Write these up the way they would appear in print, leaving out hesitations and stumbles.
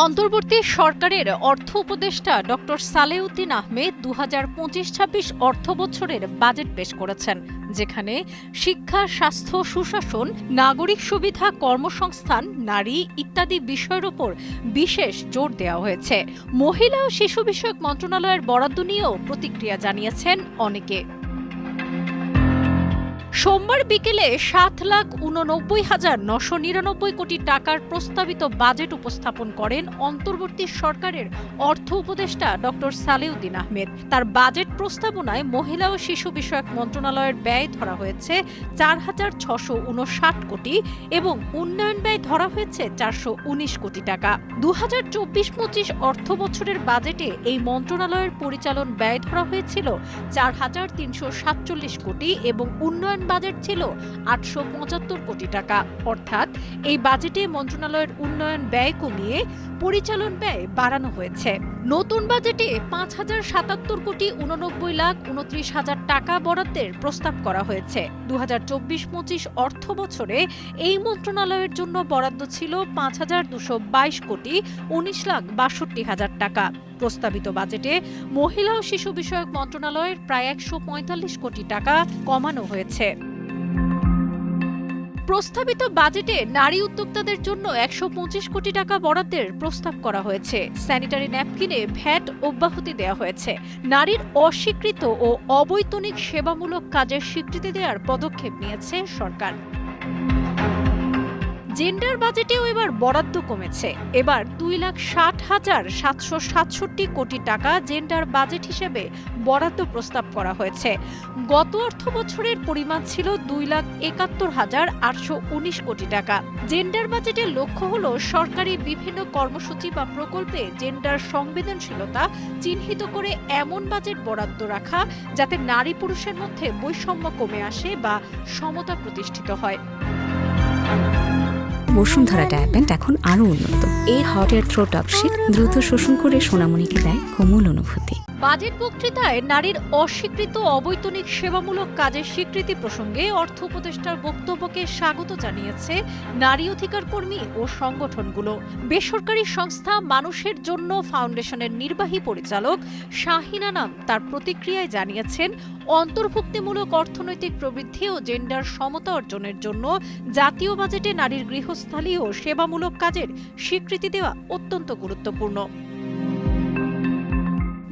অন্তর্বর্তী সরকারের অর্থ উপদেষ্টা ডক্টর সালেউদ্দিন আহমেদ ২০২৫-২৬ অর্থবছরের বাজেট পেশ করেছেন, যেখানে শিক্ষা, স্বাস্থ্য, সুশাসন, নাগরিক সুবিধা, কর্মসংস্থান, নারী ইত্যাদি বিষয়ের উপর বিশেষ জোর দেওয়া হয়েছে। মহিলা ও শিশু বিষয়ক মন্ত্রণালয়ের বরাদ্দ নিয়েও প্রতিক্রিয়া জানিয়েছেন অনেকে। সোমবার বিকেলে ৭,৮৯,৯৯৯ কোটি টাকার প্রস্তাবিত বাজেট উপস্থাপন করেন অন্তর্বর্তী সরকারের অর্থ উপদেষ্টা ডক্টর সালেউদ্দিন আহমেদ। তার বাজেট প্রস্তাবনায় মহিলা ও শিশু বিষয়ক মন্ত্রণালয়ের ব্যয় ধরা হয়েছে ৪,৬৫৯ কোটি এবং উন্নয়ন ব্যয় ধরা হয়েছে ৪১৯ কোটি টাকা। ২০২৪-২৫ অর্থ বছরের বাজেটে এই মন্ত্রণালয়ের পরিচালন ব্যয় ধরা হয়েছিল ৪,৩৪৭ কোটি এবং উন্নয়ন বাজেট ছিল ৮৭৫ কোটি টাকা। অর্থাৎ এই বাজেটে মন্ত্রণালয়ের উন্নয়ন ব্যয় কমিয়ে পরিচালন ব্যয় বাড়ানো হয়েছে। নতুন বাজেটে ৫,৭৭,৮৯,২৯,০০০ টাকা বরাদ্দের প্রস্তাব করা হয়েছে। ২০২৪-২৫ অর্থ বছরে এই মন্ত্রণালয়ের জন্য বরাদ্দ ছিল ৫,২২২ কোটি ১৯,৬২,০০০ টাকা। প্রস্তাবিত বাজেটে মহিলা ও শিশু বিষয়ক মন্ত্রণালয়ের প্রায় ১৪৫ কোটি টাকা কমানো হয়েছে। প্রস্তাবিত বাজেটে নারী উদ্যোক্তাদের জন্য ১২৫ কোটি টাকা বরাদ্দের প্রস্তাব করা হয়েছে। স্যানিটারি ন্যাপকিনে ভ্যাট অব্যাহতি দেওয়া হয়েছে। নারীর অস্বীকৃত ও অবৈতনিক সেবামূলক কাজের স্বীকৃতি দেওয়ার পদক্ষেপ নিয়েছে সরকার। জেন্ডার বাজেটেও এবার বরাদ্দ কমেছে। এবার ২,৬০,৭৬৭ কোটি টাকা জেন্ডার বাজেট হিসেবে বরাদ্দ প্রস্তাব করা হয়েছে। গত অর্থ বছরের পরিমাণ ছিল ২,৭১,৮১৯ কোটি টাকা। জেন্ডার বাজেটের লক্ষ্য হল সরকারি বিভিন্ন কর্মসূচি বা প্রকল্পে জেন্ডার সংবেদনশীলতা চিহ্নিত করে এমন বাজেট বরাদ্দ রাখা যাতে নারী পুরুষের মধ্যে বৈষম্য কমে আসে বা সমতা প্রতিষ্ঠিত হয়। বসুন্ধরা ডায়া প্যান্ট এখন আরো উন্নত। এই হট এয়ার থ্রো টপশিট দ্রুত শোষণ করে সোনামণিকে দেয় কোমল অনুভূতি। বাজেট বক্তৃতায় নারীর অস্বীকৃত অবৈতনিক সেবামূলক কাজের স্বীকৃতি প্রসঙ্গে অর্থ উপদেষ্টার বক্তব্যকে স্বাগত জানিয়েছে নারী অধিকার কর্মী ও সংগঠনগুলো। বেসরকারি সংস্থা মানুষের জন্য ফাউন্ডেশনের নির্বাহী পরিচালক শাহিন আনাম তার প্রতিক্রিয়ায় জানিয়েছেন, অন্তর্ভুক্তিমূলক অর্থনৈতিক প্রবৃদ্ধি ও জেন্ডার সমতা অর্জনের জন্য জাতীয় বাজেটে নারীর গৃহস্থালী ও সেবামূলক কাজের স্বীকৃতি দেওয়া অত্যন্ত গুরুত্বপূর্ণ।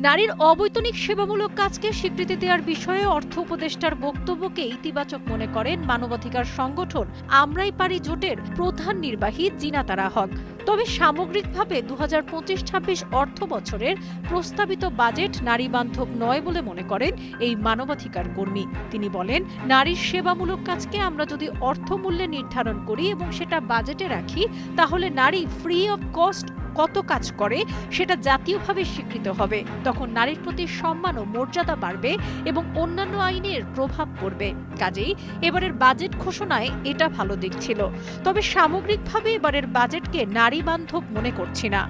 নারীর অবৈতনিক সেবামূলক কাজকে স্বীকৃতি দেওয়ার বিষয়ে অর্থ উপদেষ্টার বক্তব্যকে ইতিবাচক মনে করেন মানবাধিকার সংগঠন আমরাই পারি জোটের প্রধান নির্বাহী জিনাতারা হক। তবে সামগ্রিকভাবে ২০২৫-২৬ অর্থ বছরের প্রস্তাবিত বাজেট নারী বান্ধব নয় বলে মনে করেন এই মানবাধিকার কর্মী। তিনি বলেন, নারীর সেবামূলক কাজকে আমরা যদি অর্থমূল্যে নির্ধারণ করি এবং সেটা বাজেটে রাখি, তাহলে নারী ফ্রি অফ কস্ট কত কাজ করে সেটা জাতীয়ভাবে স্বীকৃত হবে। তখন নারীর প্রতি সম্মান ও মর্যাদা বাড়বে এবং অন্যান্য আইনের প্রভাব পড়বে। কাজেই এবারের বাজেট ঘোষণায় এটা ভালো দিক ছিল। তবে সামগ্রিকভাবে এবারের বাজেটকে নারী বান্ধব মনে করছি না।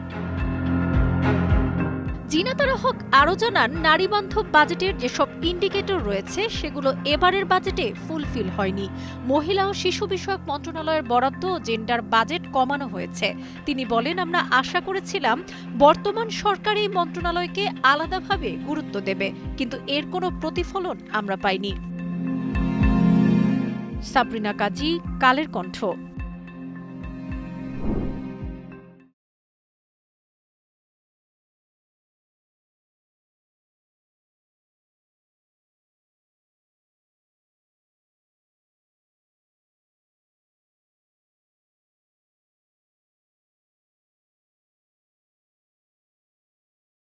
জিনাতারা হক আরও জানান, নারী বান্ধব বাজেটের যেসব ইন্ডিকেটর রয়েছে সেগুলো এবারের বাজেটে ফুলফিল হয়নি। মহিলা ও শিশু বিষয়ক মন্ত্রণালয়ের বরাদ্দ ও জেন্ডার বাজেট কমানো হয়েছে। তিনি বলেন, আমরা আশা করেছিলাম বর্তমান সরকার এই মন্ত্রণালয়কে আলাদাভাবে গুরুত্ব দেবে, কিন্তু এর কোনো প্রতিফলন আমরা পাইনি। সাবরিনা কাজী, কালের কণ্ঠ।